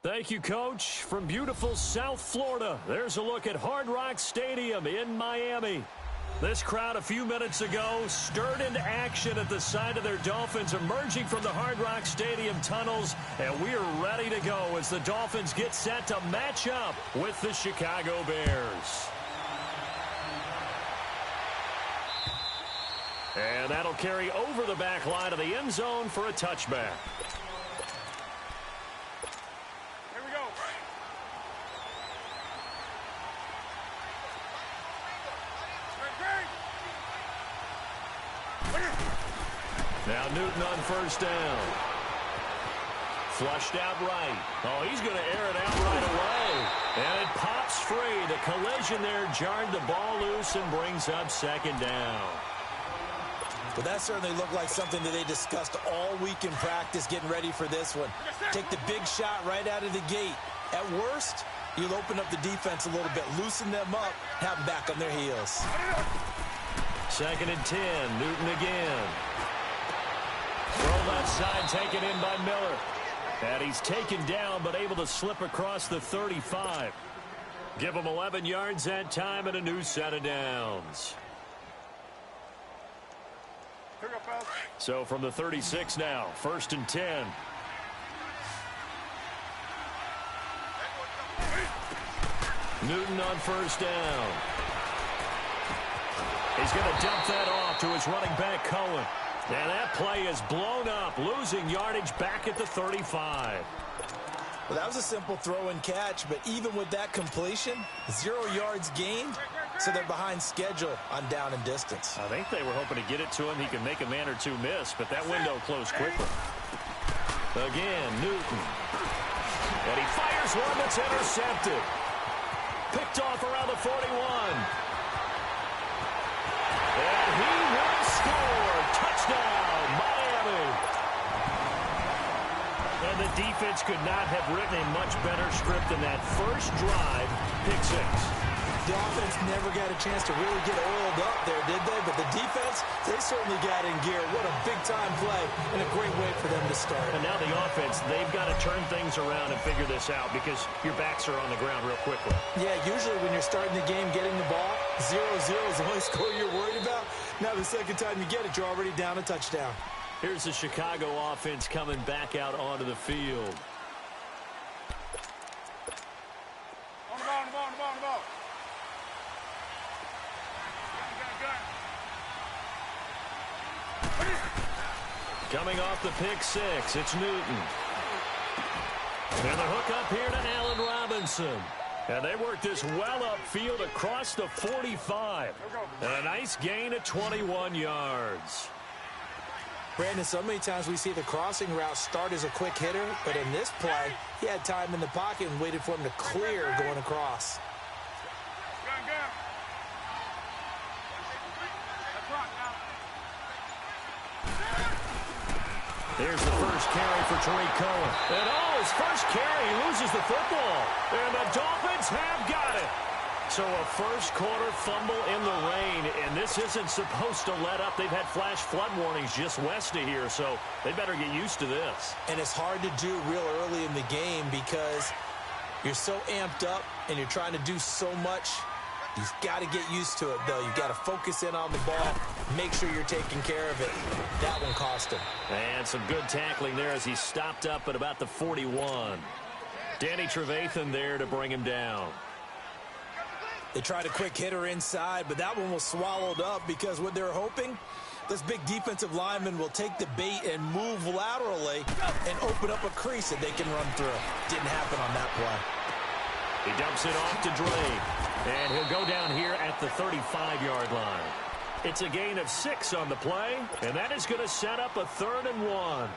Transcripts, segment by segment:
Thank you, Coach. From beautiful South Florida, there's a look at Hard Rock Stadium in Miami. This crowd a few minutes ago stirred into action at the side of their Dolphins emerging from the Hard Rock Stadium tunnels, and we are ready to go as the Dolphins get set to match up with the Chicago Bears. And that'll carry over the back line of the end zone for a touchback. Now Newton on first down. Flushed out right. Oh, he's going to air it out right away. And it pops free. The collision there jarred the ball loose and brings up second down. Well, that certainly looked like something that they discussed all week in practice getting ready for this one. Take the big shot right out of the gate. At worst, you'll open up the defense a little bit, loosen them up, have them back on their heels. 2nd and 10. Newton again. Throw left side taken in by Miller. And he's taken down but able to slip across the 35. Give him 11 yards that time and a new set of downs. So from the 36 now, 1st and 10. Newton on first down. He's going to dump that off to his running back, Cohen. And that play is blown up, losing yardage back at the 35. Well, that was a simple throw and catch, but even with that completion, 0 yards gained, so they're behind schedule on down and distance. I think they were hoping to get it to him. He could make a man or two miss, but that window closed quickly. Again, Newton. And he fires one that's intercepted. Picked off around the 41. And he will score. Touchdown, Miami. And the defense could not have written a much better script than that first drive, pick six. The offense never got a chance to really get oiled up there, did they? But the defense, they certainly got in gear. What a big-time play and a great way for them to start. And now the offense, they've got to turn things around and figure this out because your backs are on the ground real quickly. Yeah, usually when you're starting the game, getting the ball, 0-0 is the only score you're worried about. Now the second time you get it, you're already down a touchdown. Here's the Chicago offense coming back out onto the field. On the ball. Coming off the pick six, it's Newton. And the hook up here to Allen Robinson. And they work this well upfield across the 45. And a nice gain of 21 yards. Brandon, so many times we see the crossing route start as a quick hitter, but in this play, he had time in the pocket and waited for him to clear going across. Here's the first carry for Tariq Cohen. And his first carry, he loses the football. And the Dolphins have got it. So a first quarter fumble in the rain, and this isn't supposed to let up. They've had flash flood warnings just west of here, so they better get used to this. And it's hard to do real early in the game because you're so amped up and you're trying to do so much. You've got to get used to it, though. You've got to focus in on the ball, make sure you're taking care of it. That one cost him. And some good tackling there as he stopped up at about the 41. Danny Trevathan there to bring him down. They tried a quick hitter inside, but that one was swallowed up because what they're hoping, this big defensive lineman will take the bait and move laterally and open up a crease that they can run through. Didn't happen on that play. He dumps it off to Drake. And he'll go down here at the 35-yard line. It's a gain of 6 on the play, and that is going to set up a 3rd and 1.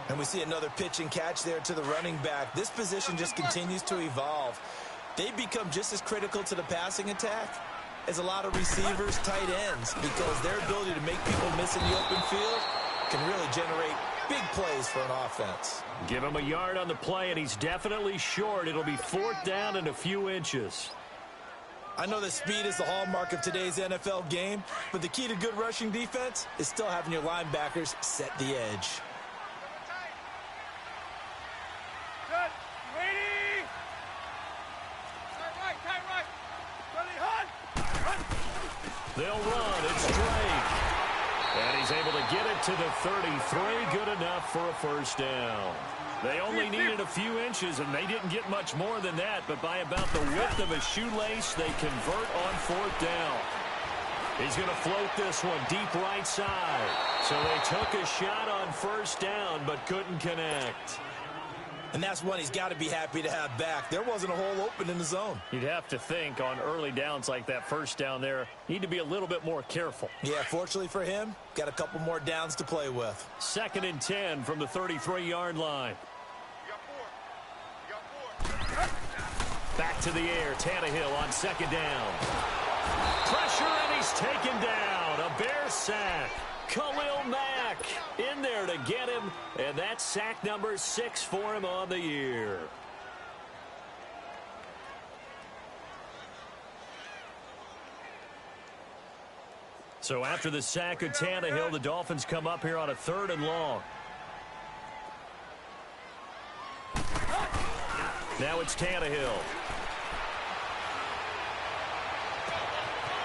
And we see another pitch and catch there to the running back. This position just continues to evolve. They become just as critical to the passing attack as a lot of receivers, tight ends, because their ability to make people miss in the open field can really generate big plays for an offense. Give him a yard on the play, and he's definitely short. It'll be 4th down and a few inches. I know that speed is the hallmark of today's NFL game, but the key to good rushing defense is still having your linebackers set the edge. Good. Ready? They'll run. It's Drake. And he's able to get it to the 33. Good enough for a first down. They only needed a few inches, and they didn't get much more than that. But by about the width of a shoelace, they convert on fourth down. He's going to float this one deep right side. So they took a shot on first down, but couldn't connect. And that's one he's got to be happy to have back. There wasn't a hole open in the zone. You'd have to think on early downs like that first down there, need to be a little bit more careful. Yeah, fortunately for him, got a couple more downs to play with. 2nd and 10 from the 33-yard line. Back to the air, Tannehill on 2nd down. Pressure, and he's taken down. A Bear sack. Khalil Mack in there to get him, and that's sack number 6 for him on the year. So after the sack of Tannehill, the Dolphins come up here on a 3rd and long. Now it's Tannehill.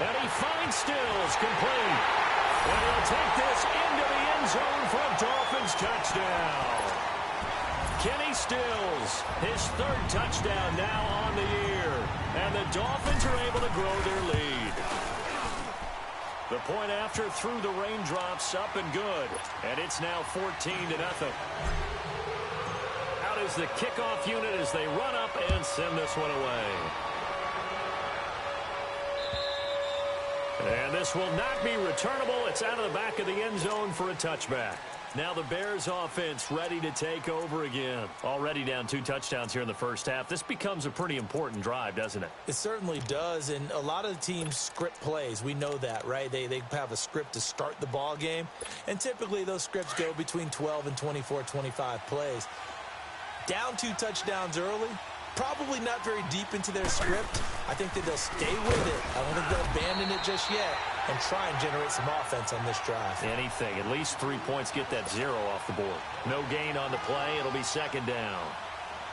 And he finds Stills, complete. And he'll take this into the end zone for a Dolphins touchdown. Kenny Stills, his 3rd touchdown now on the year. And the Dolphins are able to grow their lead. The point after through the raindrops, up and good. And it's now 14-0. Out is the kickoff unit as they run up and send this one away. And this will not be returnable. It's out of the back of the end zone for a touchback. Now the Bears offense ready to take over again. Already down 2 touchdowns here in the first half. This becomes a pretty important drive, doesn't it? It certainly does, and a lot of the teams script plays. We know that, right? They have a script to start the ball game, and typically those scripts go between 12 and 24, 25 plays. Down 2 touchdowns early, probably not very deep into their script. I think that they'll stay with it. I don't think they'll abandon it just yet and try and generate some offense on this drive. Anything. At least 3 points, get that 0 off the board. No gain on the play. It'll be 2nd down.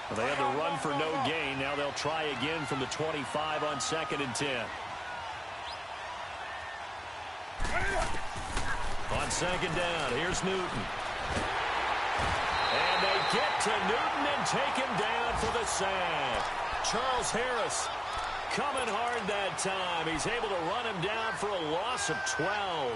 Well, they had the run for no gain. Now they'll try again from the 25 on 2nd and 10. On 2nd down, here's Newton. And they get to Newton and take him down for the sack. Charles Harris coming hard that time. He's able to run him down for a loss of 12.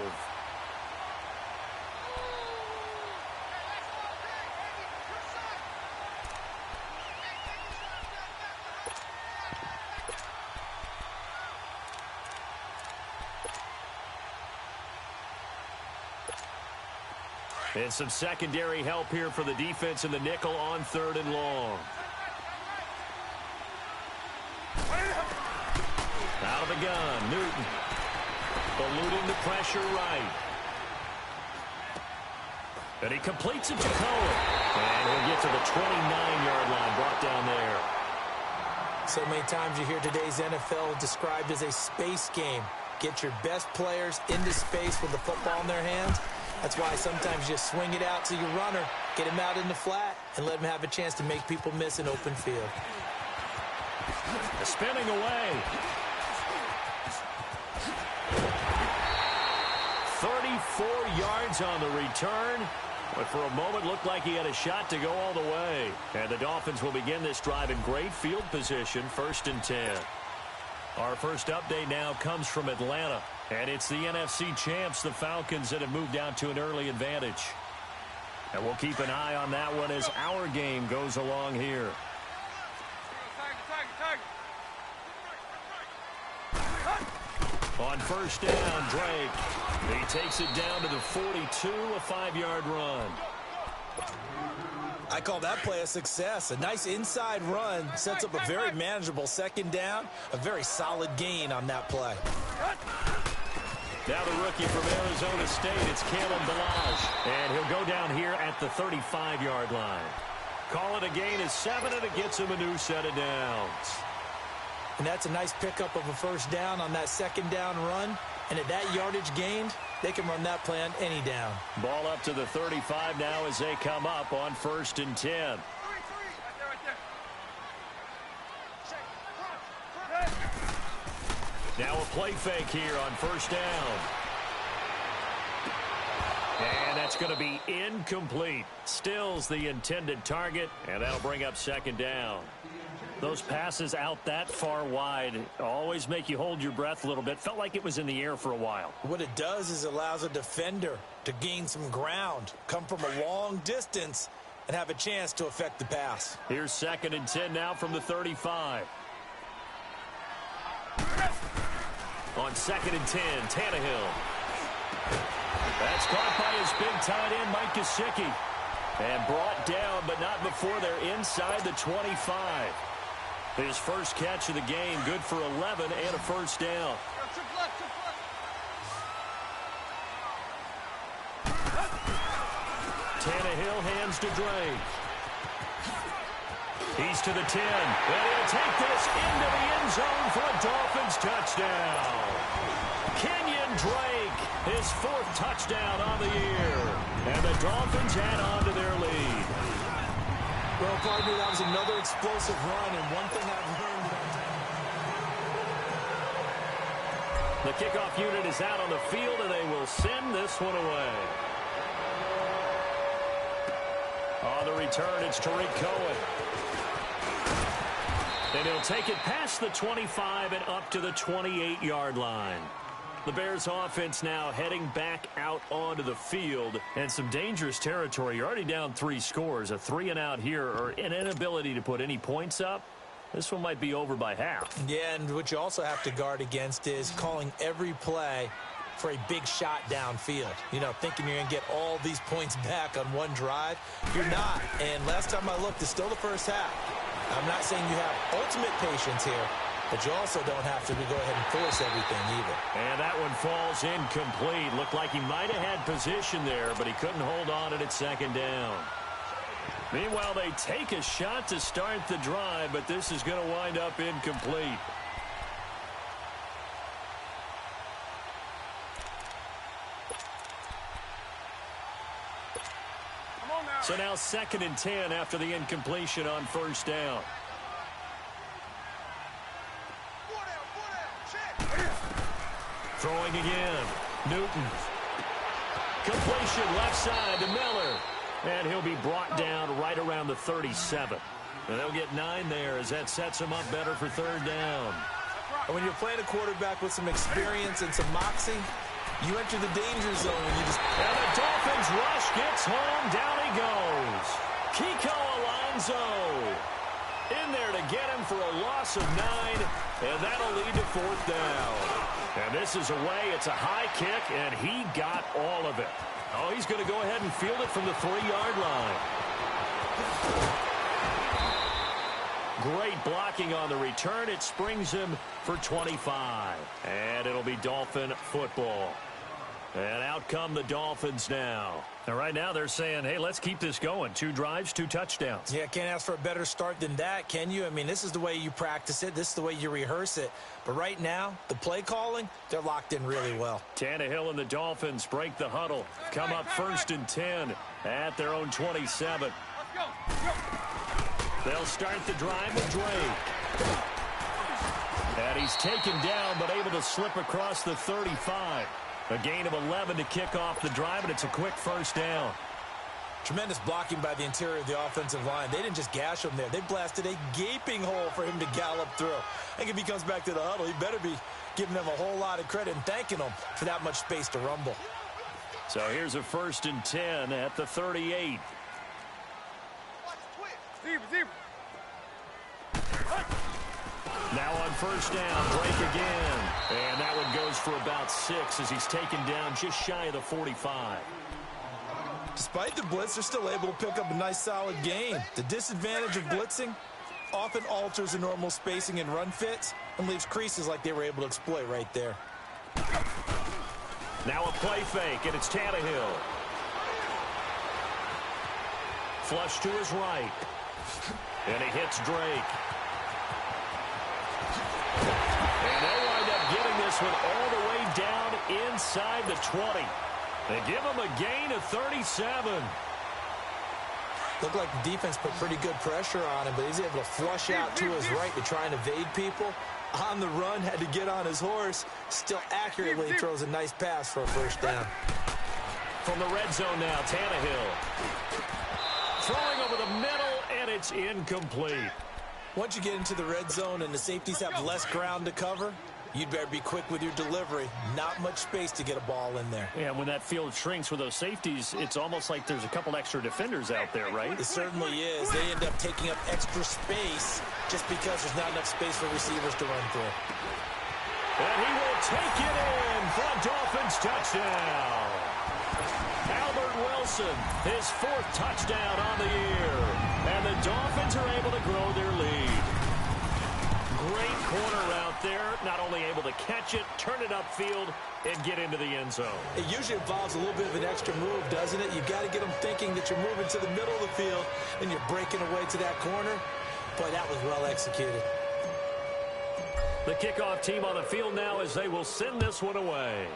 And some secondary help here for the defense in the nickel on 3rd and long. Out of the gun, Newton. Eluding the pressure right. And he completes it to Cohen. And he'll get to the 29-yard line, brought down there. So many times you hear today's NFL described as a space game. Get your best players into space with the football in their hands. That's why sometimes you swing it out to your runner, get him out in the flat, and let him have a chance to make people miss an open field. Spinning away. 34 yards on the return, but for a moment looked like he had a shot to go all the way. And the Dolphins will begin this drive in great field position, 1st and 10. Our first update now comes from Atlanta, and it's the NFC champs, the Falcons, that have moved out to an early advantage. And we'll keep an eye on that one as our game goes along here. On 1st down, Drake. He takes it down to the 42, a 5-yard run. I call that play a success. A nice inside run sets up a very manageable 2nd down. A very solid gain on that play. Now the rookie from Arizona State, it's Kalen Ballage. And he'll go down here at the 35-yard line. Call it a gain of 7, and it gets him a new set of downs. And that's a nice pickup of a 1st down on that 2nd down run. And at that yardage gained, they can run that play on any down. Ball up to the 35 now as they come up on 1st and 10. Now a play fake here on first down. And that's going to be incomplete. Stills the intended target, and that'll bring up second down. Those passes out that far wide always make you hold your breath a little bit. Felt like it was in the air for a while. What it does is it allows a defender to gain some ground, come from a long distance, and have a chance to affect the pass. Here's 2nd and 10 now from the 35. On 2nd and 10, Tannehill. That's caught by his big tight end, Mike Gesicki. And brought down, but not before they're inside the 25. His first catch of the game, good for 11 and a first down. Tannehill hands to Drake. He's to the 10. And he'll take this into the end zone for a Dolphins touchdown. Kenyon Drake, his 4th touchdown on the year. And the Dolphins add on to their lead. Well, partner, that was another explosive run, and one thing I've learned about the kickoff unit is out on the field, and they will send this one away. On the return, it's Tariq Cohen. And he'll take it past the 25 and up to the 28-yard line. The Bears offense now heading back out onto the field, and some dangerous territory. You're already down 3 scores. A 3-and-out here, or an inability to put any points up. This one might be over by half. Yeah, and what you also have to guard against is calling every play for a big shot downfield. You know, thinking you're going to get all these points back on one drive. You're not. And last time I looked, it's still the first half. I'm not saying you have ultimate patience here, but you also don't have to go ahead and force everything either. And that one falls incomplete. Looked like he might have had position there, but he couldn't hold on it at 2nd down. Meanwhile, they take a shot to start the drive, but this is going to wind up incomplete. So now 2nd and 10 after the incompletion on first down. Throwing again. Newton. Completion left side to Miller. And he'll be brought down right around the 37. And they'll get 9 there as that sets him up better for 3rd down. And when you're playing a quarterback with some experience and some moxie, you enter the danger zone when you just... And the Dolphins rush gets home. Down he goes. Kiko Alonso in there to get him for a loss of 9. And that'll lead to 4th down. And this is away. It's a high kick, and he got all of it. Oh, he's going to go ahead and field it from the 3-yard line. Great blocking on the return. It springs him for 25. And it'll be Dolphin football. And out come the Dolphins now. And right now they're saying, hey, let's keep this going. 2 drives, 2 touchdowns. Yeah, can't ask for a better start than that, can you? I mean, this is the way you practice it. This is the way you rehearse it. But right now, the play calling, they're locked in really well. Tannehill and the Dolphins break the huddle. Come up 1st and 10 at their own 27. They'll start the drive with Drake. And he's taken down, but able to slip across the 35. A gain of 11 to kick off the drive, and it's a quick 1st down. Tremendous blocking by the interior of the offensive line. They didn't just gash him there. They blasted a gaping hole for him to gallop through. I think if he comes back to the huddle, he better be giving them a whole lot of credit and thanking them for that much space to rumble. So here's a 1st and 10 at the 38. Now on 1st down, Drake again. And that one goes for about 6 as he's taken down just shy of the 45. Despite the blitz, they're still able to pick up a nice solid gain. The disadvantage of blitzing often alters the normal spacing and run fits and leaves creases like they were able to exploit right there. Now a play fake, and it's Tannehill. Flush to his right. And he hits Drake. And they wind up getting this one all the way down inside the 20. They give him a gain of 37. Looked like the defense put pretty good pressure on him, but he's able to flush out to his right to try and evade people. On the run, had to get on his horse. Still accurately throws a nice pass for a first down. From the red zone now, Tannehill. Throwing over the middle, and it's incomplete. Once you get into the red zone and the safeties have less ground to cover, you'd better be quick with your delivery. Not much space to get a ball in there. Yeah, when that field shrinks with those safeties, it's almost like there's a couple extra defenders out there, right? It certainly is. They end up taking up extra space just because there's not enough space for receivers to run through. And he will take it in for a Dolphins touchdown. Albert Wilson, his 4th touchdown on the year. And the Dolphins are able to grow their lead. Great corner out there, not only able to catch it, turn it upfield, and get into the end zone. It usually involves a little bit of an extra move, doesn't it? You've got to get them thinking that you're moving to the middle of the field and you're breaking away to that corner. Boy, that was well executed. The kickoff team on the field now as they will send this one away.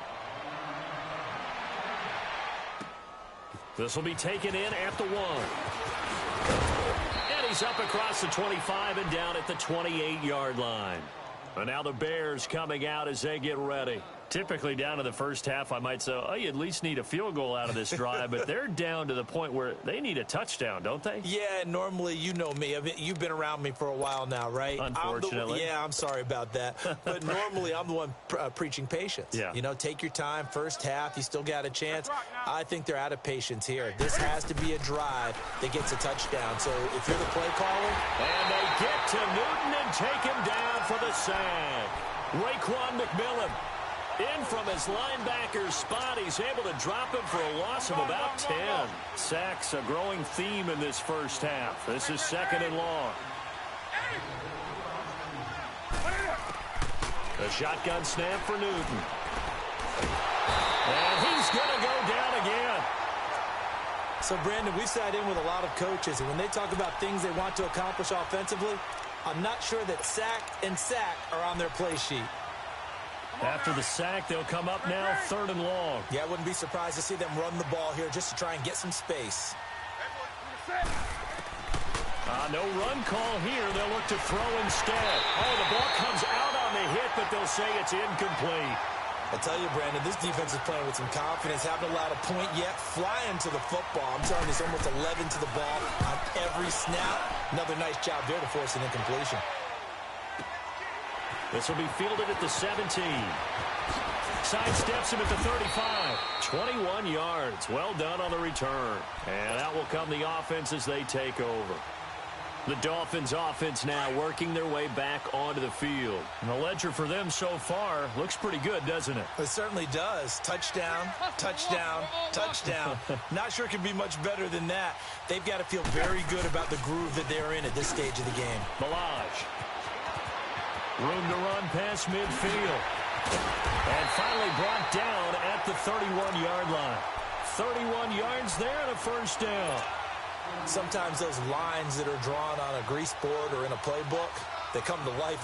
This will be taken in at the 1. And he's up across the 25 and down at the 28-yard line. And now the Bears coming out as they get ready. Typically down to the first half, I might say, oh, you at least need a field goal out of this drive. But they're down to the point where they need a touchdown, don't they? Yeah, normally, you know me. You've been around me for a while now, right? Unfortunately. I'm sorry about that. But normally, I'm the one preaching patience. Yeah. You know, take your time. First half, you still got a chance. I think they're out of patience here. This has to be a drive that gets a touchdown. So if you're the play caller. And they get to Newton and take him down for the sack. Raekwon McMillan. In from his linebacker spot, he's able to drop him for a loss of about 10. Sacks, a growing theme in this first half. This is 2nd and long. The shotgun snap for Newton. And he's going to go down again. So, Brandon, we've sat in with a lot of coaches, and when they talk about things they want to accomplish offensively, I'm not sure that sack and sack are on their play sheet. After the sack, they'll come up now 3rd and long. Yeah, I wouldn't be surprised to see them run the ball here just to try and get some space. No run call here. They'll look to throw instead. Oh, the ball comes out on the hit, but they'll say it's incomplete. I tell you, Brandon, this defense is playing with some confidence. Haven't allowed a point yet. Flying to the football. I'm telling you, it's almost 11 to the ball on every snap. Another nice job there to force an incompletion. This will be fielded at the 17. Sidesteps him at the 35. 21 yards. Well done on the return. And out will come the offense as they take over. The Dolphins offense now working their way back onto the field. And the ledger for them so far looks pretty good, doesn't it? It certainly does. Touchdown, touchdown, touchdown. Not sure it can be much better than that. They've got to feel very good about the groove that they're in at this stage of the game. Ballage. Room to run past midfield. And finally brought down at the 31-yard line. 31 yards there and a first down. Sometimes those lines that are drawn on a grease board or in a playbook, they come to life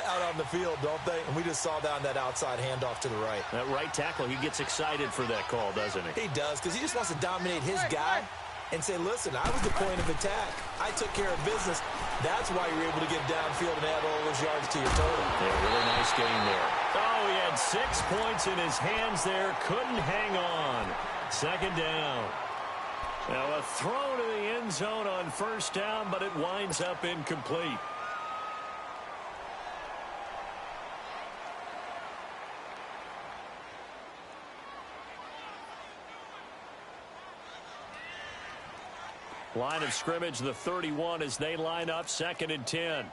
out on the field, don't they? And we just saw down that outside handoff to the right. That right tackle, he gets excited for that call, doesn't he? He does, because he just wants to dominate his guy and say, listen, I was the point of attack. I took care of business. That's why you're able to get downfield and add all those yards to your total. Yeah, really nice game there. Oh, he had 6 points in his hands there. Couldn't hang on. Second down. Now a throw to the end zone on first down, but it winds up incomplete. Line of scrimmage, the 31 as they line up, 2nd and 10.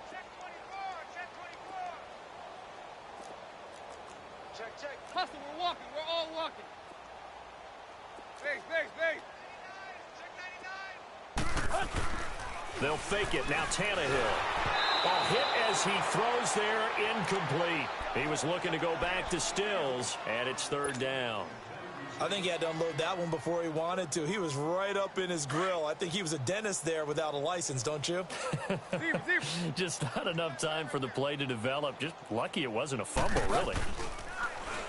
Check. Hustle, we're walking. We're all walking. Base. They'll fake it. Now Tannehill. A hit as he throws there, incomplete. He was looking to go back to Stills, and it's 3rd down. I think he had to unload that one before he wanted to. He was right up in his grill. I think he was a dentist there without a license, don't you? Just not enough time for the play to develop. Just lucky it wasn't a fumble, really.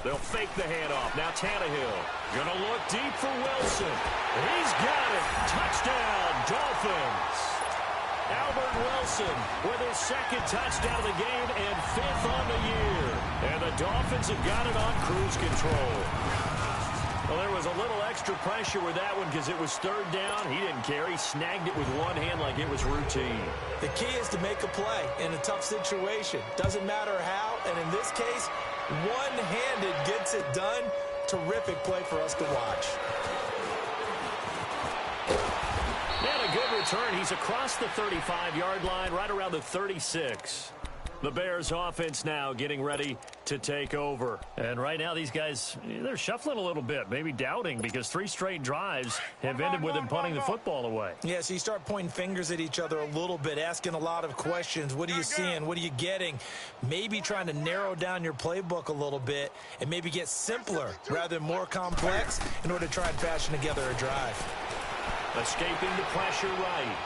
They'll fake the handoff. Now Tannehill gonna look deep for Wilson. He's got it. Touchdown, Dolphins. Albert Wilson with his second touchdown of the game and 5th on the year. And the Dolphins have got it on cruise control. Well, there was a little extra pressure with that one because it was 3rd down. He didn't care. He snagged it with one hand like it was routine. The key is to make a play in a tough situation. Doesn't matter how, and in this case, one-handed gets it done. Terrific play for us to watch. And a good return. He's across the 35-yard line, right around the 36. The Bears offense now getting ready to take over. And right now these guys, they're shuffling a little bit, maybe doubting, because 3 straight drives have ended with them punting the football away. Yeah, so you start pointing fingers at each other a little bit, asking a lot of questions. What are you seeing? What are you getting? Maybe trying to narrow down your playbook a little bit and maybe get simpler rather than more complex in order to try and fashion together a drive. Escaping the pressure right.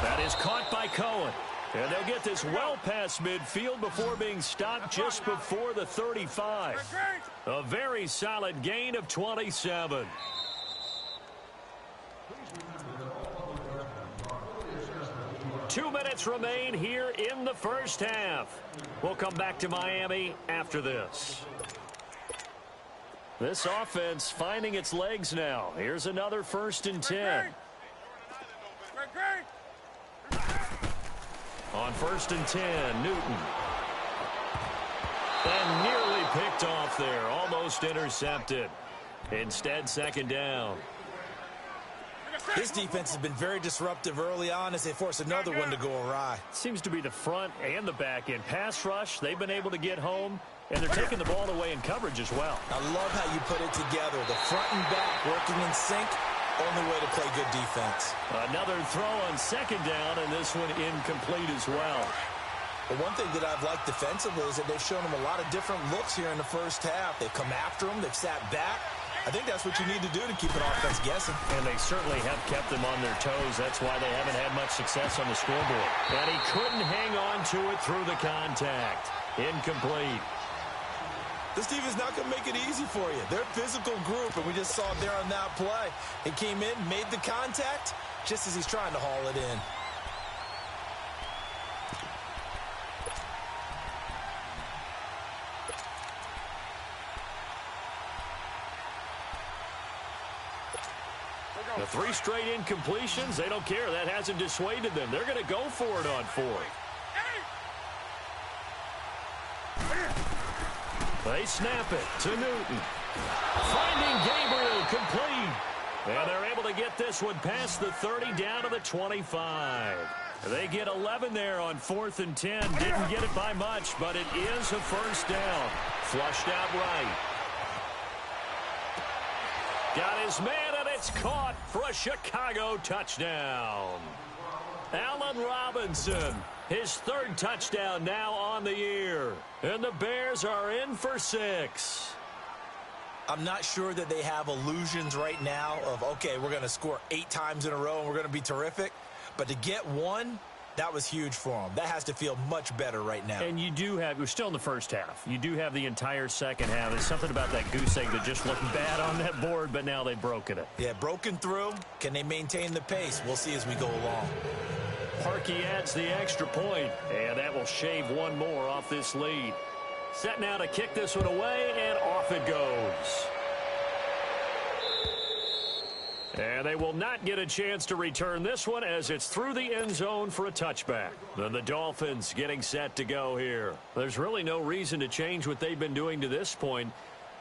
That is caught by Cohen. And they'll get this well past midfield before being stopped just before the 35. A very solid gain of 27. Two minutes remain here in the first half. We'll come back to Miami after this. This offense finding its legs now. Here's another 1st and 10. On 1st and 10, Newton. And nearly picked off there. Almost intercepted. Instead, 2nd down. This defense has been very disruptive early on as they force another one to go awry. Seems to be the front and the back end. Pass rush, they've been able to get home, and they're taking the ball away in coverage as well. I love how you put it together. The front and back working in sync. Only way to play good defense. Another throw on 2nd down, and this one incomplete as well. But one thing that I've liked defensively is that they've shown them a lot of different looks here in the first half. They've come after them. They've sat back. I think that's what you need to do to keep an offense guessing. And they certainly have kept them on their toes. That's why they haven't had much success on the scoreboard. And he couldn't hang on to it through the contact. Incomplete. This team is not going to make it easy for you. They're a physical group, and we just saw it there on that play. He came in, made the contact, just as he's trying to haul it in. The 3 straight incompletions, they don't care. That hasn't dissuaded them. They're going to go for it on 4th. They snap it to Newton. Finding Gabriel complete. And they're able to get this one past the 30 down to the 25. They get 11 there on 4th and 10. Didn't get it by much, but it is a 1st down. Flushed out right. Got his man, and it's caught for a Chicago touchdown. Allen Robinson, his 3rd touchdown now on the year. And the Bears are in for 6. I'm not sure that they have illusions right now of, okay, we're going to score 8 times in a row and we're going to be terrific. But to get 1, that was huge for them. That has to feel much better right now. And you do have, we're still in the first half. You do have the entire second half. There's something about that goose egg that just looked bad on that board, but now they've broken it. Yeah, broken through. Can they maintain the pace? We'll see as we go along. Parkey adds the extra point, and that will shave 1 more off this lead. Set now to kick this one away, and off it goes. And they will not get a chance to return this one as it's through the end zone for a touchback. Then the Dolphins getting set to go here. There's really no reason to change what they've been doing to this point.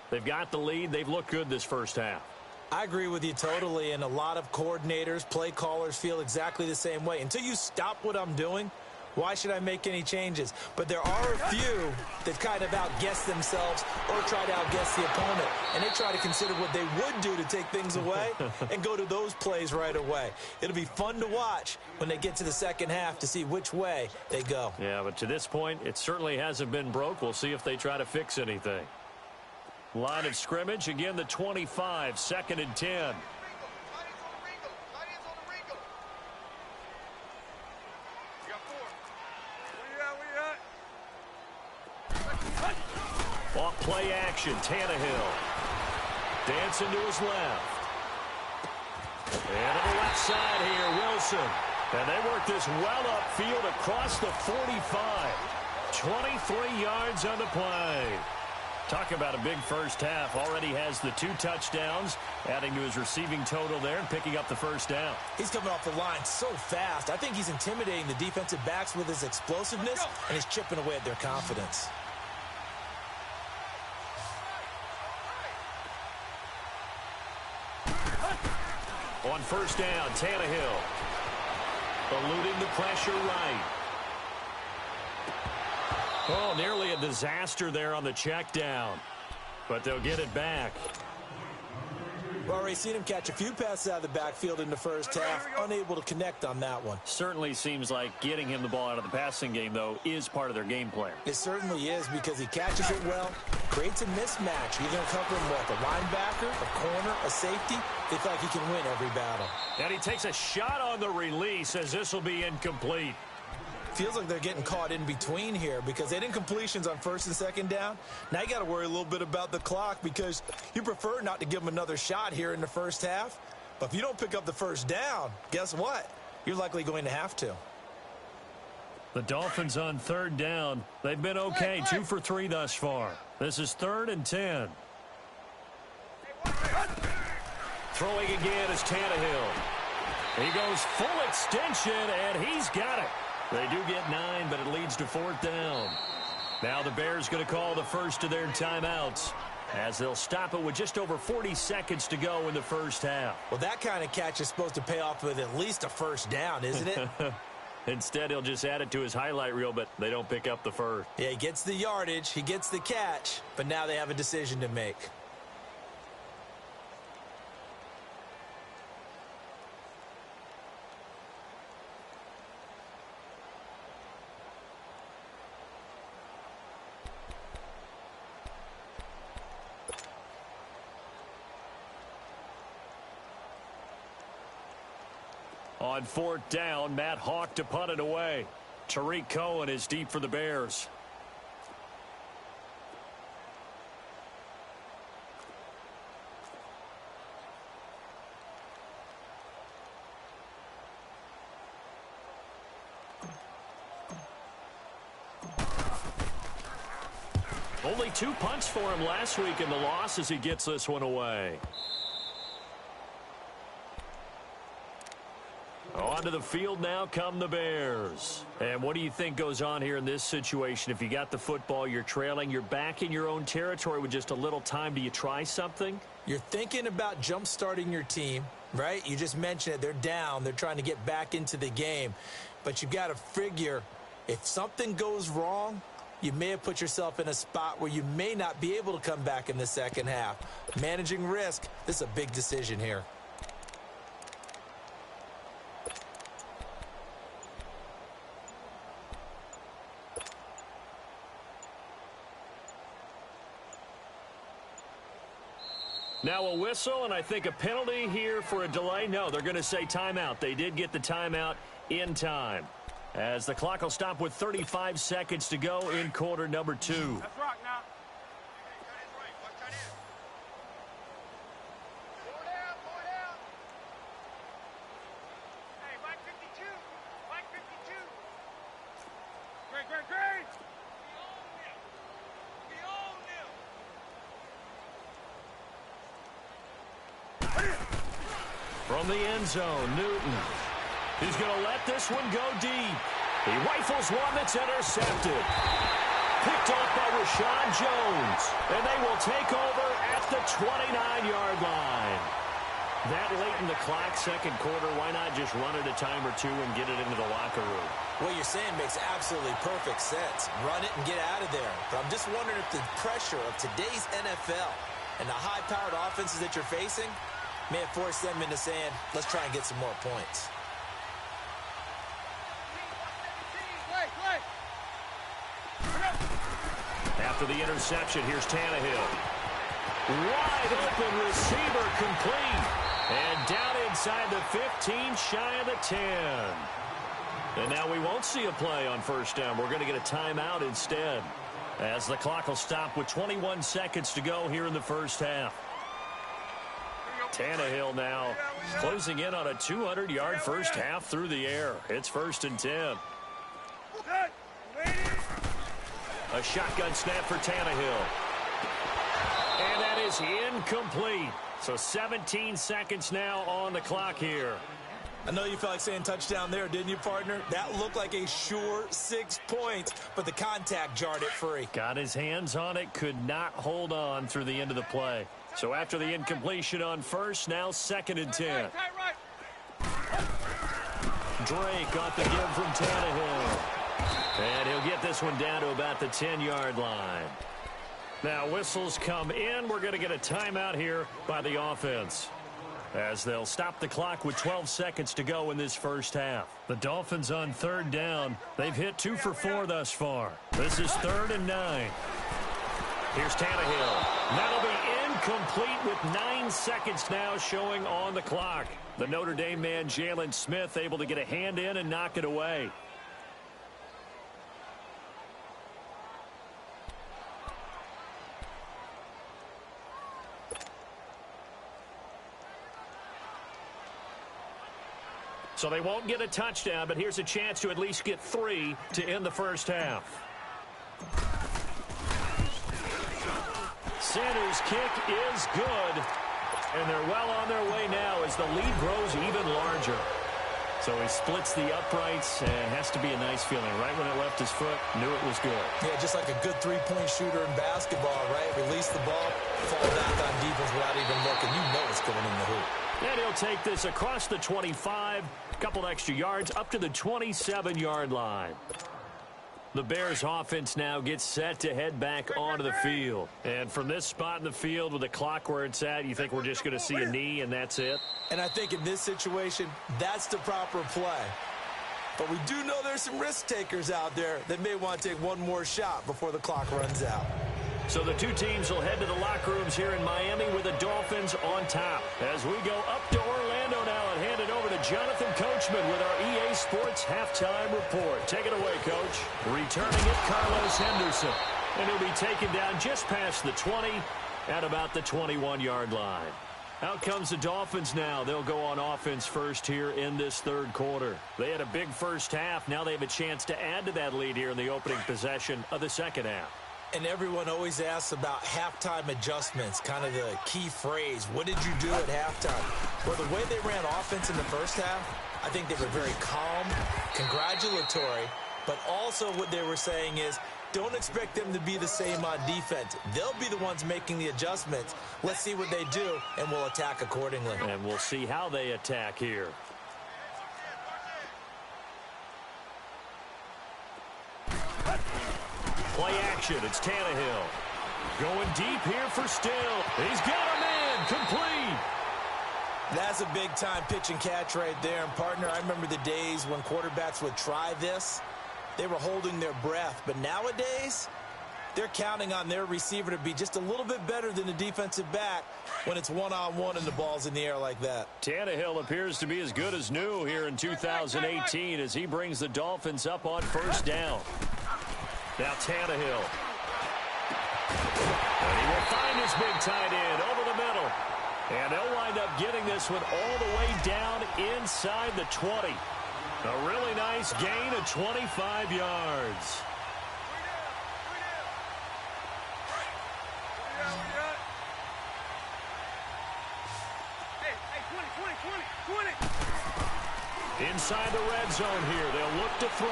They've got the lead. They've looked good this first half. I agree with you totally, and a lot of coordinators, play callers feel exactly the same way. Until you stop what I'm doing, why should I make any changes? But there are a few that kind of outguess themselves or try to outguess the opponent, and they try to consider what they would do to take things away and go to those plays right away. It'll be fun to watch when they get to the second half to see which way they go. Yeah, but to this point, it certainly hasn't been broke. We'll see if they try to fix anything. Line of scrimmage, again, the 25, 2nd and 10. play action. Tannehill. Dancing to his left. And to the left side here, Wilson. And they work this well upfield across the 45. 23 yards on the play. Talk about a big first half. Already has the 2 touchdowns, adding to his receiving total there and picking up the first down. He's coming off the line so fast. I think he's intimidating the defensive backs with his explosiveness, and he's chipping away at their confidence. On first down, Tannehill. Eluding the pressure right. Oh, nearly a disaster there on the check down. But they'll get it back. We've already seen him catch a few passes out of the backfield in the first half. Unable to connect on that one. Certainly seems like getting him the ball out of the passing game, though, is part of their game plan. It certainly is because he catches it well, creates a mismatch. You're going to cover him with a linebacker, a corner, a safety. They feel like he can win every battle. And he takes a shot on the release as this will be incomplete. Feels like they're getting caught in between here because they didn't completions on first and second down. Now you got to worry a little bit about the clock because you prefer not to give them another shot here in the first half. But if you don't pick up the first down, guess what? You're likely going to have to. The Dolphins on third down. They've been okay, 2 for 3 thus far. This is 3rd and 10. Throwing again is Tannehill. He goes full extension, and he's got it. They do get 9, but it leads to 4th down. Now the Bears going to call the first of their timeouts as they'll stop it with just over 40 seconds to go in the first half. Well, that kind of catch is supposed to pay off with at least a first down, isn't it? Instead, he'll just add it to his highlight reel, but they don't pick up the first. Yeah, he gets the yardage, he gets the catch, but now they have a decision to make. On 4th down, Matt Hawk to punt it away. Tariq Cohen is deep for the Bears. Only 2 punts for him last week in the loss as he gets this one away. Onto the field now come the Bears. And what do you think goes on here in this situation? If you got the football, you're trailing, you're back in your own territory with just a little time. Do you try something? You're thinking about jump-starting your team, right? You just mentioned it. They're down. They're trying to get back into the game. But you've got to figure if something goes wrong, you may have put yourself in a spot where you may not be able to come back in the second half. Managing risk, this is a big decision here. Now a whistle, and I think a penalty here for a delay. No, they're going to say timeout. They did get the timeout in time. As the clock will stop with 35 seconds to go in quarter number 2. Let's rock now. Hey, Mike 52. Mike 52. Great. We own them. From the end zone, Newton. He's going to let this one go deep. He rifles one that's intercepted. Picked off by Rashad Jones. And they will take over at the 29-yard line. That late in the clock, second quarter, why not just run it a time or two and get it into the locker room? What you're saying makes absolutely perfect sense. Run it and get out of there. But I'm just wondering if the pressure of today's NFL and the high-powered offenses that you're facing may have forced them into saying, let's try and get some more points. After the interception, here's Tannehill. Wide open receiver complete. And down inside the 15, shy of the 10. And now we won't see a play on first down. We're going to get a timeout instead. as the clock will stop with 21 seconds to go here in the first half. Tannehill now closing in on a 200-yard first half through the air. It's 1st and 10. A shotgun snap for Tannehill. And that is incomplete. So 17 seconds now on the clock here. I know you felt like saying touchdown there, didn't you, partner? That looked like a sure 6 points, but the contact jarred it free. Got his hands on it, could not hold on through the end of the play. So after the incompletion on first, now 2nd and 10. Drake got the give from Tannehill. And he'll get this one down to about the 10-yard line. Now whistles come in. We're going to get a timeout here by the offense, as they'll stop the clock with 12 seconds to go in this first half. The Dolphins on 3rd down. They've hit 2 for 4 thus far. This is 3rd and 9. Here's Tannehill. That'll be incomplete with 9 seconds now showing on the clock. The Notre Dame man, Jalen Smith, able to get a hand in and knock it away. So they won't get a touchdown, but here's a chance to at least get 3 to end the first half. Sanders' kick is good, and they're well on their way now as the lead grows even larger. So he splits the uprights, and it has to be a nice feeling. Right when it left his foot, knew it was good. Yeah, just like a good three-point shooter in basketball, right? Release the ball, fall back on defense without even looking. You know it's going in the hoop. And he'll take this across the 25, a couple extra yards, up to the 27-yard line. The Bears offense now gets set to head back onto the field. And from this spot in the field with the clock where it's at, you think we're just going to see a knee and that's it? And I think in this situation, that's the proper play. But we do know there's some risk takers out there that may want to take one more shot before the clock runs out. So the two teams will head to the locker rooms here in Miami with the Dolphins on top. As we go up to Orlando now and hand it over to Jonathan Coachman with our EA Sports Halftime Report. Take it away, Coach. Returning it, Carlos Henderson. And he'll be taken down just past the 20 at about the 21-yard line. Out comes the Dolphins now. They'll go on offense first here in this third quarter. They had a big first half. Now they have a chance to add to that lead here in the opening possession of the second half. And everyone always asks about halftime adjustments, kind of the key phrase. What did you do at halftime? Well, the way they ran offense in the first half, I think they were very calm, congratulatory, but also what they were saying is, don't expect them to be the same on defense. They'll be the ones making the adjustments. Let's see what they do, and we'll attack accordingly. And we'll see how they attack here. Play action. It's Tannehill. Going deep here for Still. He's got a man. Complete. That's a big-time pitch and catch right there. And, partner, I remember the days when quarterbacks would try this. They were holding their breath. But nowadays, they're counting on their receiver to be just a little bit better than the defensive back when it's one-on-one and the ball's in the air like that. Tannehill appears to be as good as new here in 2018 as he brings the Dolphins up on first down. Now Tannehill. And he will find his big tight end over the middle. And they'll wind up getting this one all the way down inside the 20. A really nice gain of 25 yards. Inside the red zone here. They'll look to throw.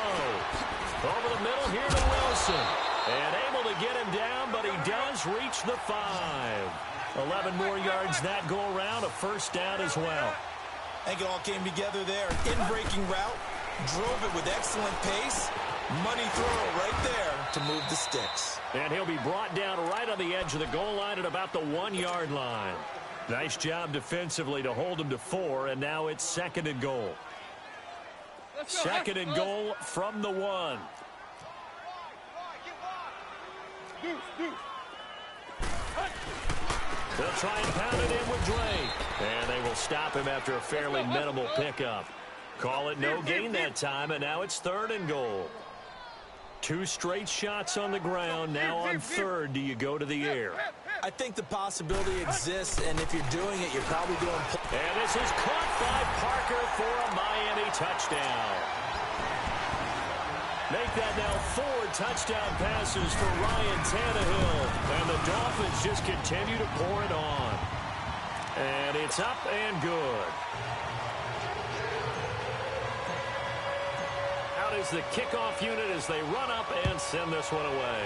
Over the middle here to Wilson. And able to get him down, but he does reach the 5. 11 more yards that go around. A first down as well. I think it all came together there. In-breaking route. Drove it with excellent pace. Money throw right there to move the sticks. And he'll be brought down right on the edge of the goal line at about the 1-yard line. Nice job defensively to hold him to 4, and now it's 2nd and goal. 2nd and goal from the 1. They'll try and pound it in with Drake. And they will stop him after a fairly minimal pickup. Call it no gain that time, and now it's 3rd and goal. 2 straight shots on the ground. Now on third, do you go to the air? I think the possibility exists, and if you're doing it, you're probably doing... And this is caught by Parker for a Miami touchdown. Make that now 4 touchdown passes for Ryan Tannehill. And the Dolphins just continue to pour it on. And it's up and good. Out is the kickoff unit as they run up and send this one away.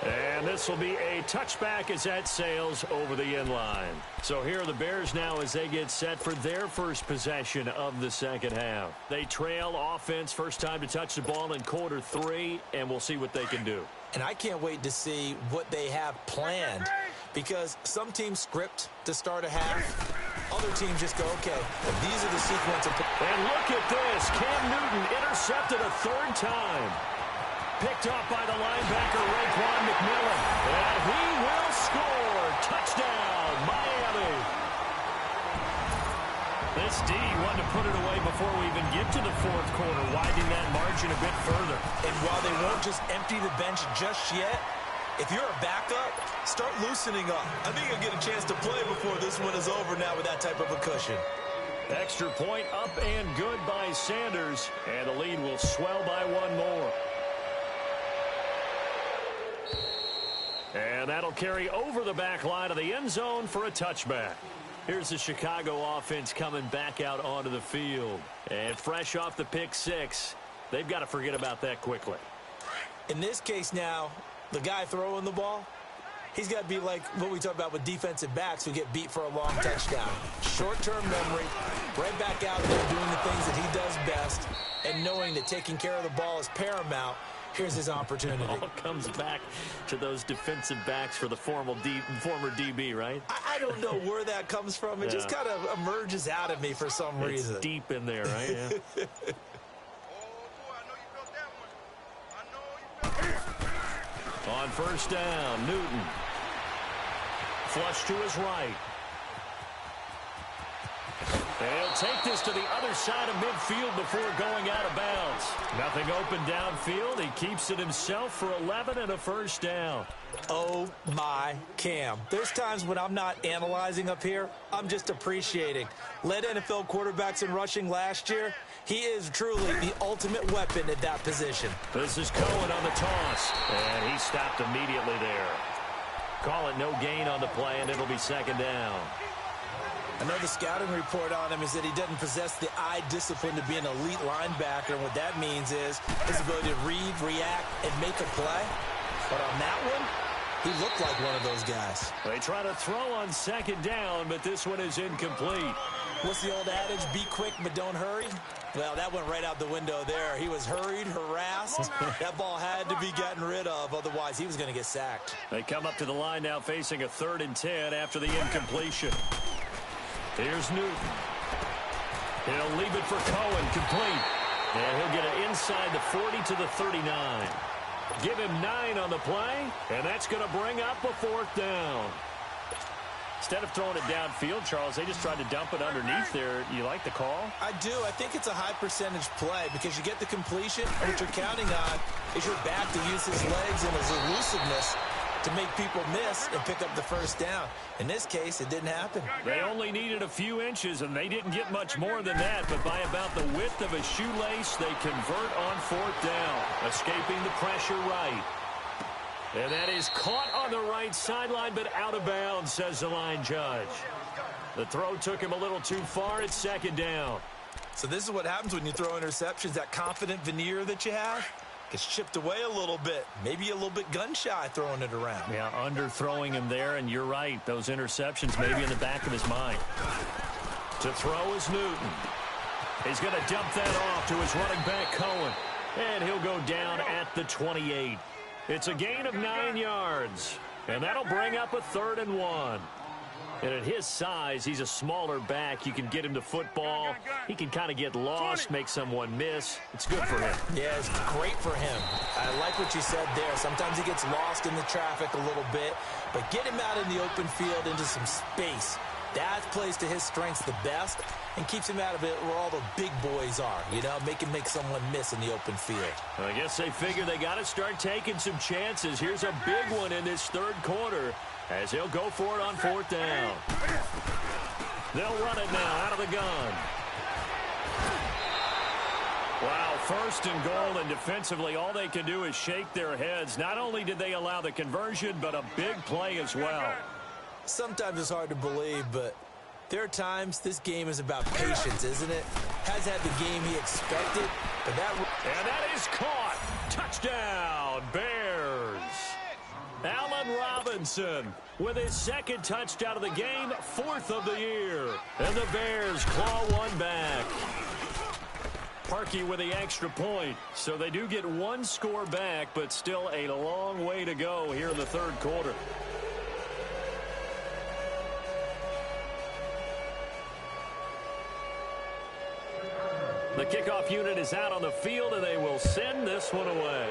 And this will be a touchback as that sails over the end line. So here are the Bears now as they get set for their first possession of the second half. They trail offense, first time to touch the ball in quarter 3, and we'll see what they can do. And I can't wait to see what they have planned, because some teams script to start a half. Other teams just go, okay, these are the sequence of... And look at this. Cam Newton intercepted a 3rd time. Picked up by the linebacker, Raekwon McMillan. And he will score. Touchdown, Miami. This D wanted to put it away before we even get to the 4th quarter, widening that margin a bit further. And while they won't just empty the bench just yet, if you're a backup, start loosening up. I think you'll get a chance to play before this one is over now with that type of a cushion. Extra point up and good by Sanders. And the lead will swell by 1 more. And that'll carry over the back line of the end zone for a touchback. Here's the Chicago offense coming back out onto the field. And fresh off the pick 6, they've got to forget about that quickly. In this case now, the guy throwing the ball, he's got to be like what we talk about with defensive backs who get beat for a long touchdown. Short-term memory, right back out there doing the things that he does best, and knowing that taking care of the ball is paramount. Here's his opportunity. It all comes back to those defensive backs for the former DB, right? I don't know where that comes from. It just kind of emerges out of me for some reason. It's deep in there, right? Yeah. On first down, Newton. Flush to his right. And he'll take this to the other side of midfield before going out of bounds. Nothing open downfield. He keeps it himself for 11 and a first down. Oh, my Cam. There's times when I'm not analyzing up here. I'm just appreciating. Led NFL quarterbacks in rushing last year. He is truly the ultimate weapon at that position. This is Cohen on the toss. And he stopped immediately there. Call it no gain on the play, and it'll be second down. I know the scouting report on him is that he doesn't possess the eye discipline to be an elite linebacker. And what that means is his ability to read, react, and make a play. But on that one, he looked like one of those guys. They try to throw on second down, but this one is incomplete. What's the old adage? Be quick, but don't hurry. Well, that went right out the window there. He was hurried, harassed. That ball had to be gotten rid of. Otherwise, he was going to get sacked. They come up to the line now facing a 3rd and 10 after the incompletion. Here's Newton. He'll leave it for Cohen, complete. And he'll get it inside the 40 to the 39. Give him 9 on the play, and that's going to bring up a 4th down. Instead of throwing it downfield, Charles, they just tried to dump it underneath there. You like the call? I do. I think it's a high percentage play because you get the completion, and what you're counting on is your back to use his legs and his elusiveness to make people miss and pick up the first down. In this case, it didn't happen. They only needed a few inches, and they didn't get much more than that. But by about the width of a shoelace, they convert on 4th down, escaping the pressure right. And that is caught on the right sideline, but out of bounds, says the line judge. The throw took him a little too far. It's second down. So this is what happens when you throw interceptions. That confident veneer that you have gets chipped away a little bit. Maybe a little bit gun-shy throwing it around. Yeah, underthrowing him there, and you're right. Those interceptions may be in the back of his mind. To throw is Newton. He's going to dump that off to his running back, Cohen. And he'll go down at the 28. It's a gain of 9 yards. And that'll bring up a 3rd and 1. And at his size, he's a smaller back. You can get him to football. He can kind of get lost, make someone miss. It's good for him. Yeah, it's great for him. I like what you said there. Sometimes he gets lost in the traffic a little bit. But get him out in the open field into some space. That plays to his strengths the best and keeps him out of it where all the big boys are, you know, make someone miss in the open field. I guess they figure they got to start taking some chances. Here's a big one in this third quarter as he'll go for it on fourth down. They'll run it now out of the gun. Wow, first and goal, and defensively all they can do is shake their heads. Not only did they allow the conversion, but a big play as well. Sometimes it's hard to believe, but there are times this game is about patience, isn't it? Has had the game he expected, but that... And that is caught. Touchdown, Bears. Allen Robinson with his second touchdown of the game, fourth of the year. And the Bears claw one back. Parkey with the extra point. So they do get one score back, but still a long way to go here in the third quarter. The kickoff unit is out on the field, and they will send this one away.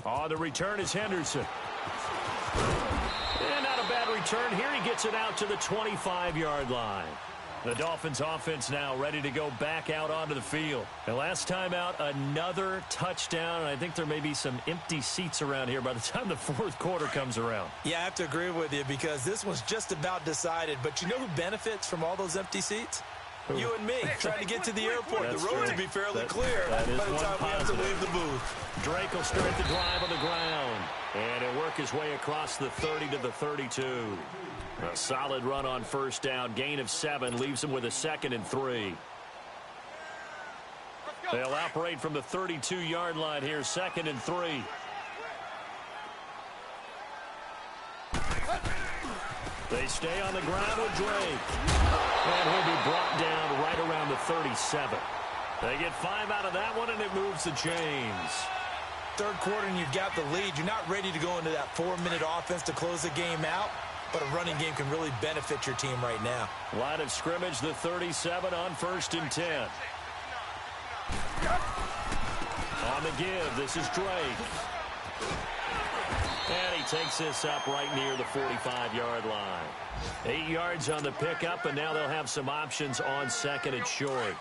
On the return is Henderson. And not a bad return here. He gets it out to the 25-yard line. The Dolphins offense now ready to go back out onto the field. And last time out, another touchdown. And I think there may be some empty seats around here by the time the fourth quarter comes around. Yeah, I have to agree with you because this one's just about decided. But you know who benefits from all those empty seats? Who? You and me, trying to get to the airport. That's the road true. to be fairly That clear is by the time we have to positive. leave the booth. Drake will start the drive on the ground. And he'll work his way across the 30 to the 32. A solid run on first down. Gain of 7 leaves him with a 2nd and 3. They'll operate from the 32-yard line here, 2nd and 3. They stay on the ground with Drake. And he'll be brought down right around the 37. They get 5 out of that one, and it moves the chains. Third quarter, and you've got the lead. You're not ready to go into that 4-minute offense to close the game out. But a running game can really benefit your team right now. Line of scrimmage, the 37 on 1st and 10. On the give, this is Drake. And he takes this up right near the 45-yard line. 8 yards on the pickup, and now they'll have some options on 2nd and short.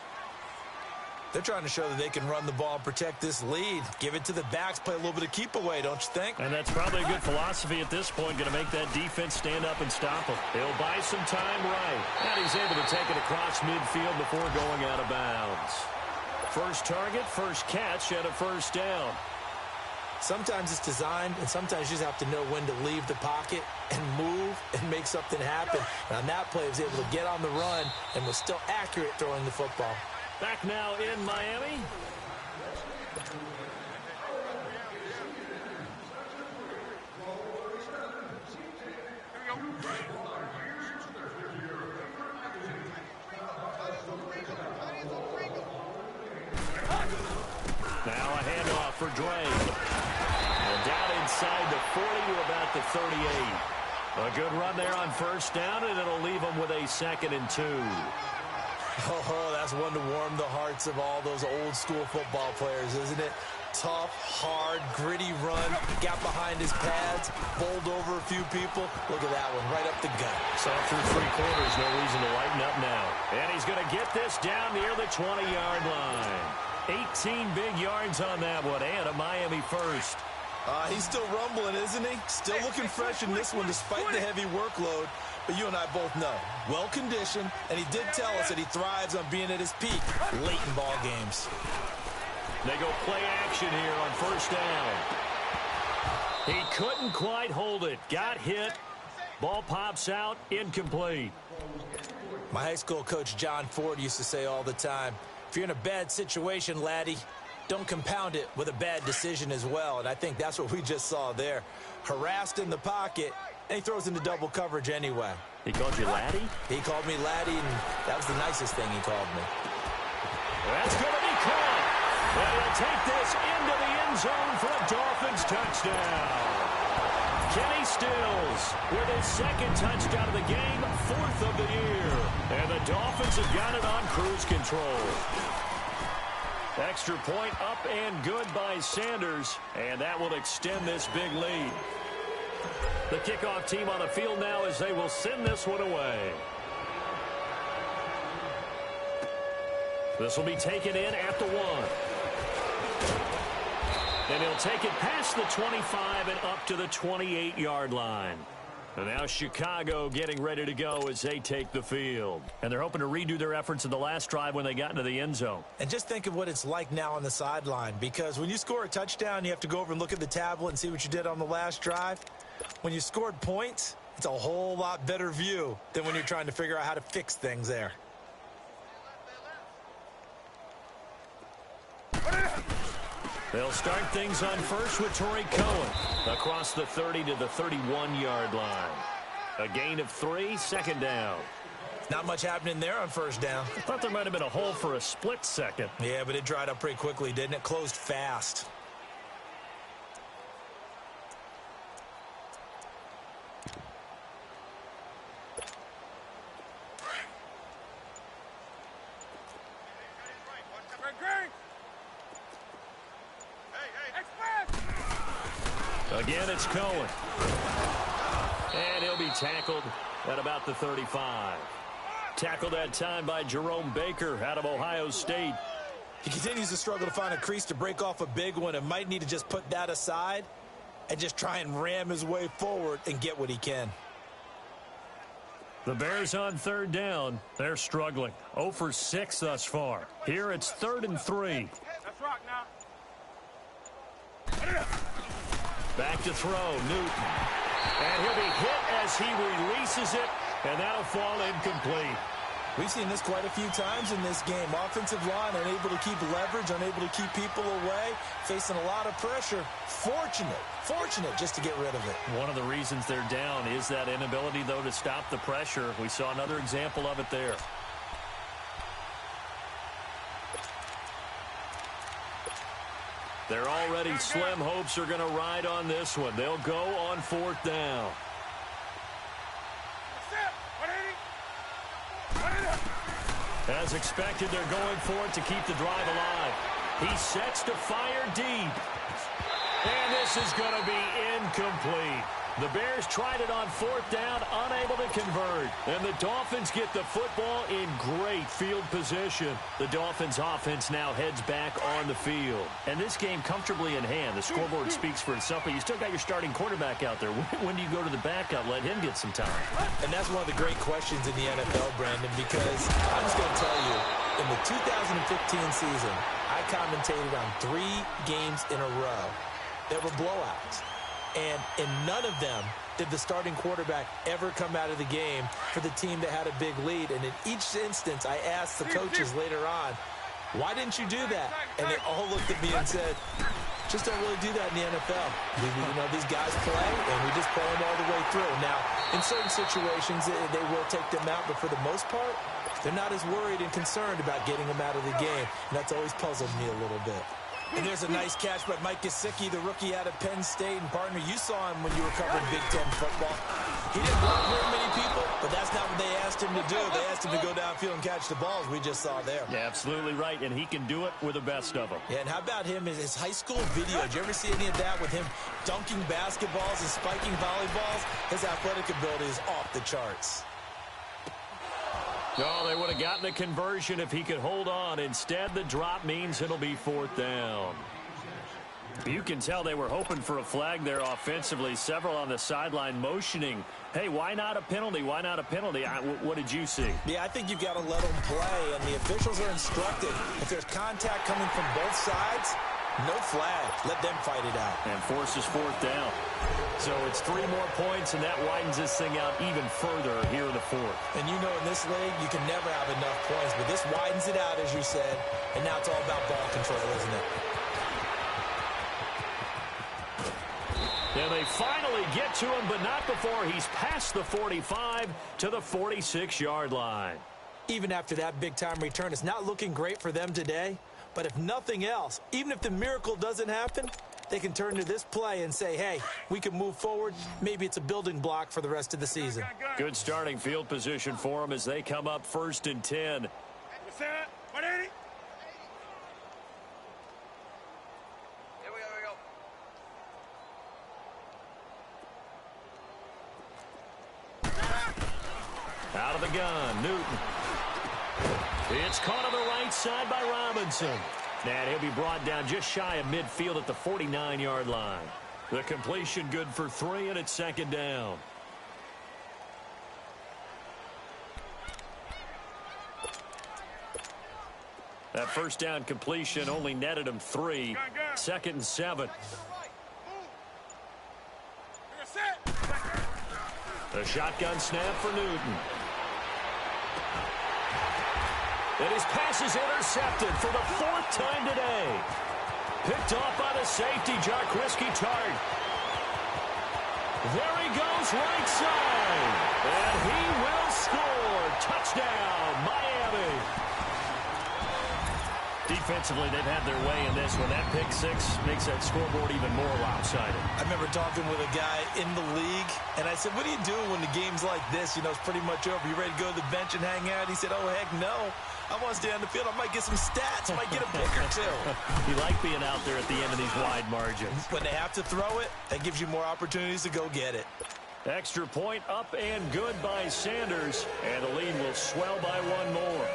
They're trying to show that they can run the ball and protect this lead. Give it to the backs, play a little bit of keep away, don't you think? And that's probably a good philosophy at this point, going to make that defense stand up and stop him. He'll buy some time right. And he's able to take it across midfield before going out of bounds. First target, first catch, and a first down. Sometimes it's designed, and sometimes you just have to know when to leave the pocket and move and make something happen. And on that play, he was able to get on the run and was still accurate throwing the football. Back now in Miami. Now a handoff for Drake. And down inside the 40 to about the 38. A good run there on first down, and it'll leave them with a 2nd and 2. Oh, that's one to warm the hearts of all those old school football players, isn't it? Tough, hard, gritty run, got behind his pads, bowled over a few people. Look at that one, right up the gut. So through 3 quarters, no reason to lighten up now. And he's going to get this down near the 20-yard line. 18 big yards on that one, and a Miami first. He's still rumbling, isn't he? Still looking fresh in this one despite the heavy workload. But you and I both know, well-conditioned, and he did tell us that he thrives on being at his peak late in ball games. They go play action here on first down. He couldn't quite hold it. Got hit. Ball pops out. Incomplete. My high school coach, John Ford, used to say all the time, if you're in a bad situation, laddie, don't compound it with a bad decision as well. And I think that's what we just saw there. Harassed in the pocket, and he throws into double coverage anyway. He called you laddie? He called me laddie, and that was the nicest thing he called me. That's going to be caught. And he'll take this into the end zone for a Dolphins touchdown. Kenny Stills with his 2nd touchdown of the game, 4th of the year. And the Dolphins have got it on cruise control. Extra point up and good by Sanders, and that will extend this big lead. The kickoff team on the field now as they will send this one away. This will be taken in at the 1. And he'll take it past the 25 and up to the 28-yard line. And now Chicago getting ready to go as they take the field. And they're hoping to redo their efforts in the last drive when they got into the end zone. And just think of what it's like now on the sideline, because when you score a touchdown, you have to go over and look at the tablet and see what you did on the last drive. When you scored points, it's a whole lot better view than when you're trying to figure out how to fix things there. They'll start things on first with Torrey Cohen across the 30 to the 31-yard line. A gain of 3, second down. Not much happening there on first down. I thought there might have been a hole for a split second. Yeah, but it dried up pretty quickly, didn't it? Closed fast. Again, it's Cohen. And he'll be tackled at about the 35. Tackled that time by Jerome Baker out of Ohio State. He continues to struggle to find a crease to break off a big one and might need to just put that aside and just try and ram his way forward and get what he can. The Bears on third down. They're struggling. 0 for 6 thus far. Here it's 3rd and 3. Let's rock now. Back to throw, Newton. And he'll be hit as he releases it, and that'll fall incomplete. We've seen this quite a few times in this game. Offensive line unable to keep leverage, unable to keep people away, facing a lot of pressure. Fortunate just to get rid of it. One of the reasons they're down is that inability, though, to stop the pressure. We saw another example of it there. Their already slim hopes are going to ride on this one. They'll go on 4th down. As expected, they're going for it to keep the drive alive. He sets to fire deep. And this is going to be incomplete. The Bears tried it on 4th down, unable to convert. And the Dolphins get the football in great field position. The Dolphins offense now heads back on the field. And this game comfortably in hand. The scoreboard speaks for itself, but you still got your starting quarterback out there. When do you go to the backup? Let him get some time. And that's one of the great questions in the NFL, Brandon, because I'm just going to tell you, in the 2015 season, I commentated on 3 games in a row that were blowouts. And in none of them did the starting quarterback ever come out of the game for the team that had a big lead. And in each instance, I asked the coaches later on, why didn't you do that? And they all looked at me and said, just don't really do that in the NFL. These guys play, and we just play them all the way through. Now, in certain situations, they will take them out, but for the most part, they're not as worried and concerned about getting them out of the game. And that's always puzzled me a little bit. And there's a nice catch by Mike Gesicki, the rookie out of Penn State. And, partner, you saw him when you were covering Big Ten football. He didn't block very many people, but that's not what they asked him to do. They asked him to go downfield and catch the balls we just saw there. Yeah, absolutely right, and he can do it with the best of them. Yeah, and how about him in his high school video? Did you ever see any of that with him dunking basketballs and spiking volleyballs? His athletic ability is off the charts. No, they would have gotten the conversion if he could hold on. Instead, the drop means it'll be 4th down. You can tell they were hoping for a flag there offensively. Several on the sideline motioning, hey, why not a penalty? Why not a penalty? What did you see? Yeah, I think you've got to let them play, and the officials are instructed. If there's contact coming from both sides, no flag. Let them fight it out. And forces 4th down. So it's 3 more points, and that widens this thing out even further here in the 4th. And you know in this league, you can never have enough points, but this widens it out, as you said, and now it's all about ball control, isn't it? And they finally get to him, but not before he's past the 45 to the 46-yard line. Even after that big-time return, it's not looking great for them today. But if nothing else, even if the miracle doesn't happen, they can turn to this play and say, hey, we can move forward. Maybe it's a building block for the rest of the season. Good starting field position for them as they come up 1st and 10. Out of the gun, Newton. It's caught on the right side by Robinson. And he'll be brought down just shy of midfield at the 49-yard line. The completion good for 3, and it's second down. That first down completion only netted him 3. Second and 7. The shotgun snap for Newton. And his pass is intercepted for the 4th time today. Picked off by the safety, Jaquiski Tartt. There he goes, right side. And he will score. Touchdown, Miami. Defensively, they've had their way in this one. That pick 6 makes that scoreboard even more lopsided. I remember talking with a guy in the league, and I said, what do you do when the game's like this? You know, it's pretty much over. You ready to go to the bench and hang out? He said, oh, heck no. I want to stay on the field. I might get some stats. I might get a pick or 2. You like being out there at the end of these wide margins. When they have to throw it, that gives you more opportunities to go get it. Extra point up and good by Sanders, and the lead will swell by 1 more.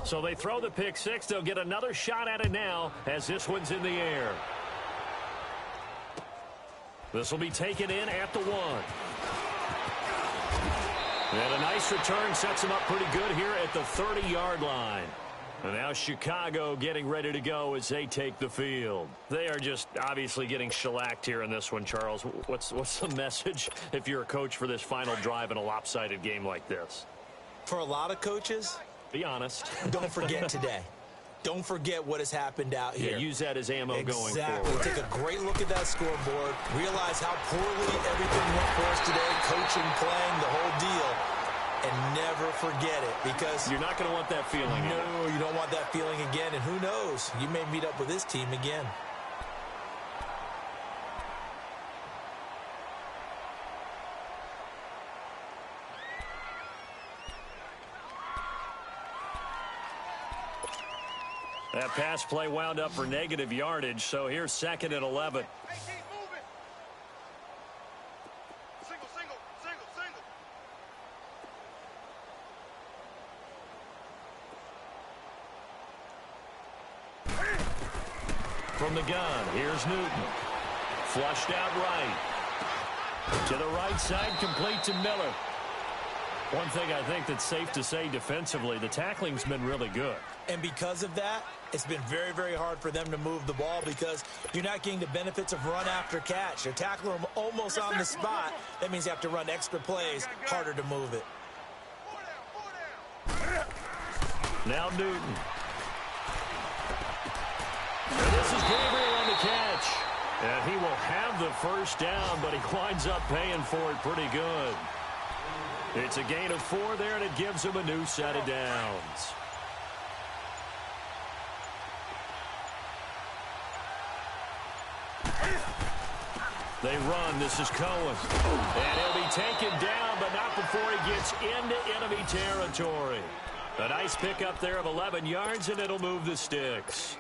So they throw the pick 6. They'll get another shot at it now as this one's in the air. This will be taken in at the 1. And a nice return sets them up pretty good here at the 30-yard line. And now Chicago getting ready to go as they take the field. They are just obviously getting shellacked here in this one, Charles. What's the message if you're a coach for this final drive in a lopsided game like this? For a lot of coaches, be honest. Don't forget today. Don't forget what has happened out here. Yeah, use that as ammo going Exactly. forward. Take a great look at that scoreboard. Realize how poorly everything went for us today. Coaching, playing, the whole deal. And never forget it, because you're not going to want that feeling. No, you don't want that feeling again. And who knows? You may meet up with this team again. That pass play wound up for negative yardage, so here's 2nd and 11. Hey, keep moving. Single, single, single, single. From the gun, here's Newton. Flushed out right. To the right side, complete to Miller. One thing I think that's safe to say defensively, the tackling's been really good. And because of that, it's been very, very hard for them to move the ball because you're not getting the benefits of run after catch. You're tackling them almost on the spot. That means you have to run extra plays, harder to move it. Now Newton. And this is Gabriel on the catch. And he will have the first down, but he winds up paying for it pretty good. It's a gain of 4 there, and it gives him a new set of downs. They run. This is Cohen. And he'll be taken down, but not before he gets into enemy territory. A nice pickup there of 11 yards, and it'll move the sticks.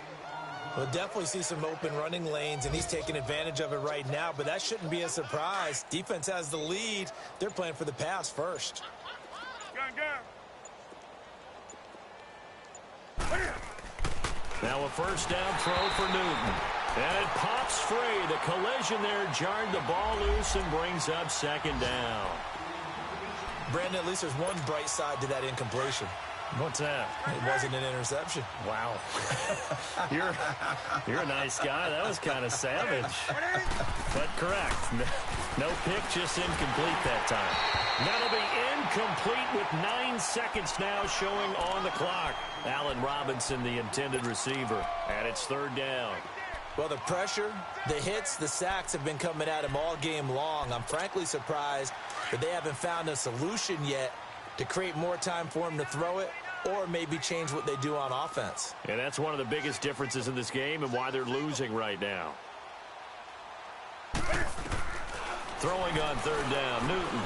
We'll definitely see some open running lanes, and he's taking advantage of it right now, but that shouldn't be a surprise. Defense has the lead. They're playing for the pass first. Now a first down throw for Newton. And it pops free. The collision there jarred the ball loose and brings up 2nd down. Brandon, at least there's one bright side to that incompletion. What's that? It wasn't an interception. Wow. You're a nice guy. That was kind of savage. But correct. No pick, just incomplete that time. That'll be incomplete with 9 seconds now showing on the clock. Allen Robinson, the intended receiver. And it's 3rd down. Well, the pressure, the hits, the sacks have been coming at him all game long. I'm frankly surprised that they haven't found a solution yet to create more time for him to throw it or maybe change what they do on offense. And that's one of the biggest differences in this game and why they're losing right now. Throwing on 3rd down, Newton.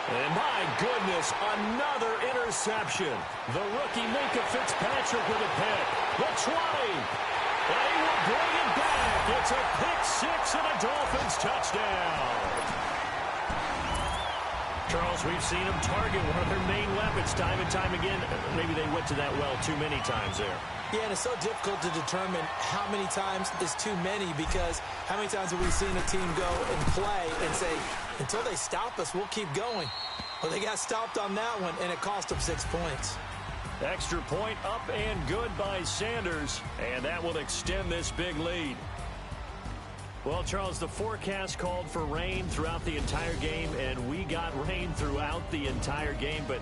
And my goodness, another interception. The rookie Minkah Fitzpatrick with a pick. The 20. And he will bring it back. It's a pick six and a Dolphins touchdown. Charles, we've seen them target one of their main weapons time and time again. Maybe they went to that well too many times there. Yeah, and it's so difficult to determine how many times is too many, because how many times have we seen a team go and play and say, until they stop us, we'll keep going. Well, they got stopped on that one, and it cost them 6 points. Extra point up and good by Sanders, and that will extend this big lead. Well, Charles, the forecast called for rain throughout the entire game, and we got rain throughout the entire game. But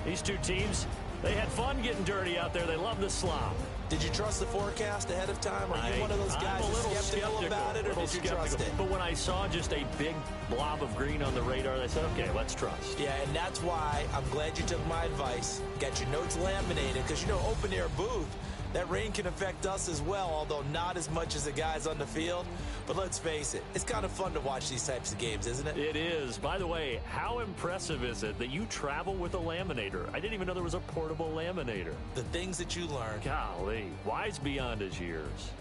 these two teams, they had fun getting dirty out there. They love the slop. Did you trust the forecast ahead of time? Are you one of those guys that's skeptical about it, or did you trust it? But when I saw just a big blob of green on the radar, I said, okay, let's trust. Yeah, and that's why I'm glad you took my advice. Got your notes laminated, because, open-air booth, that rain can affect us as well, although not as much as the guys on the field. But let's face it, it's kind of fun to watch these types of games, isn't it? It is. By the way, how impressive is it that you travel with a laminator? I didn't even know there was a portable laminator. The things that you learn. Golly, wise beyond his years.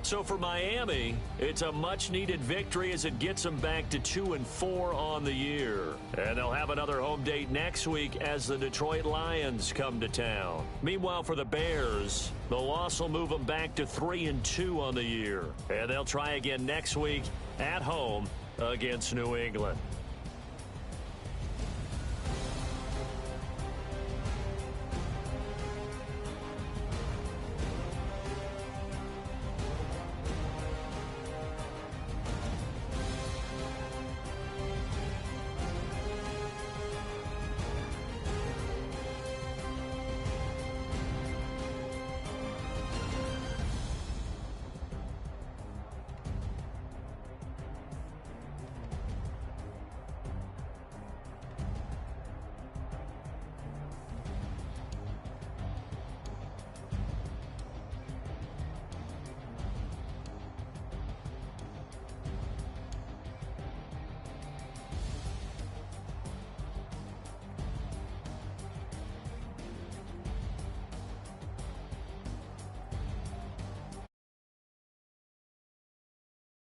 So for Miami, it's a much-needed victory as it gets them back to 2-4 on the year. And they'll have another home date next week as the Detroit Lions come to town. Meanwhile, for the Bears, the loss will move them back to 3-2 on the year. And they'll try again next week at home against New England.